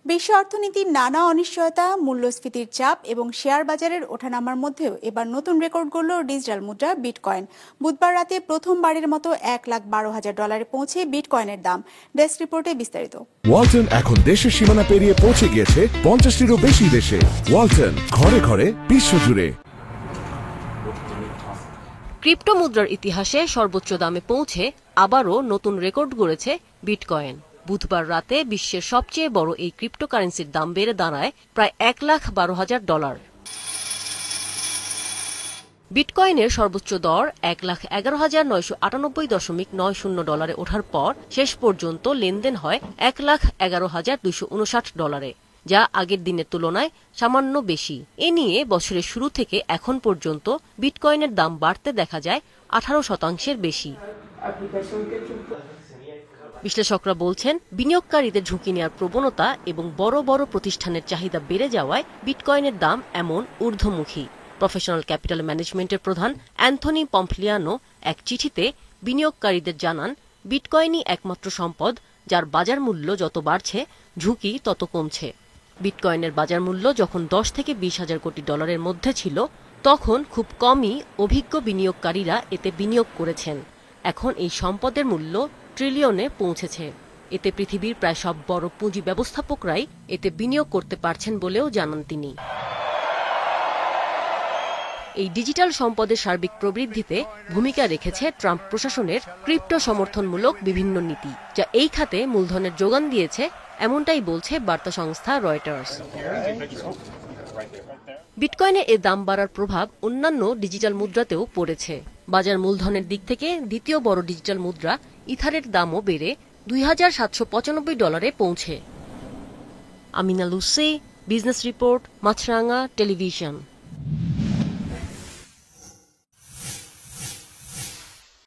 বিশ্ব অর্থনীতির নানা অনিশ্চয়তা, মূল্যস্ফীতির চাপ এবং শেয়ার বাজারের ওঠানামার মধ্যেও এবার নতুন রেকর্ড গড়ল ডিজিটাল মুদ্রা বিটকয়েন। বুধবার রাতে প্রথমবারের মতো $1,12,000 পৌঁছে বিটকয়েনের দাম। ডেস্ক রিপোর্টে বিস্তারিত। ওয়ালটন এখন দেশের সীমানা পেরিয়ে পৌঁছে গিয়েছে 50টিরও বেশি দেশে। ওয়ালটন, ঘরে ঘরে বিশ্বজুড়ে। ক্রিপ্টো মুদ্রার ইতিহাসে সর্বোচ্চ দামে পৌঁছে আবারও নতুন রেকর্ড গড়েছে বিটকয়েন। বুধবার রাতে বিশ্বের সবচেয়ে বড় এই ক্রিপ্টোকারেন্সির দাম বেড়ে দাঁড়ায় প্রায় $1,12,000। বিটকয়েনের সর্বোচ্চ দর $1,11,998.90 ওঠার পর শেষ পর্যন্ত লেনদেন হয় $1,11,259, যা আগের দিনের তুলনায় সামান্য বেশি। এ নিয়ে বছরের শুরু থেকে এখন পর্যন্ত বিটকয়েনের দাম বাড়তে দেখা যায় 18% বেশি। বিশ্লেষকরা বলছেন, বিনিয়োগকারীদের ঝুঁকি নেওয়ার প্রবণতা এবং বড় বড় প্রতিষ্ঠানের চাহিদা বেড়ে যাওয়ায় বিটকয়েনের দাম এমন ঊর্ধ্বমুখী। প্রফেশনাল ক্যাপিটাল ম্যানেজমেন্টের প্রধান অ্যান্থনি পম্পলিয়ানো এক চিঠিতে বিনিয়োগকারীদের জানান, বিটকয়েনই একমাত্র সম্পদ যার বাজার মূল্য যত বাড়ছে ঝুঁকি তত কমছে। বিটকয়েনের বাজার মূল্য যখন 10 থেকে 20,000 কোটি ডলারের মধ্যে ছিল, তখন খুব কমই অভিজ্ঞ বিনিয়োগকারীরা এতে বিনিয়োগ করেছেন। এখন এই সম্পদের মূল্য ট্রিলিয়নে পৌঁছেছে। এতে পৃথিবীর প্রায় সব বড় পুঁজি ব্যবস্থাপকরাই এতে বিনিয়োগ করতে পারছেন বলেও জানান তিনি। এই ডিজিটাল সম্পদের সার্বিক প্রবৃদ্ধিতে ভূমিকা রেখেছে ট্রাম্প প্রশাসনের ক্রিপ্টো সমর্থনমূলক বিভিন্ন নীতি, যা এই খাতে মূলধনের যোগান দিয়েছে, এমনটাই বলছে বার্তা সংস্থা রয়টার্স। বিটকয়েনের এ দাম বাড়ার প্রভাব অন্যান্য ডিজিটাল মুদ্রাতেও পড়েছে। বাজার মূলধনের দিক থেকে দ্বিতীয় বড় ডিজিটাল মুদ্রা ইথারের দামও বেড়ে $2,795 পৌঁছে। আমিনা লুসি, বিজনেস রিপোর্ট, মাছরাঙা টেলিভিশন।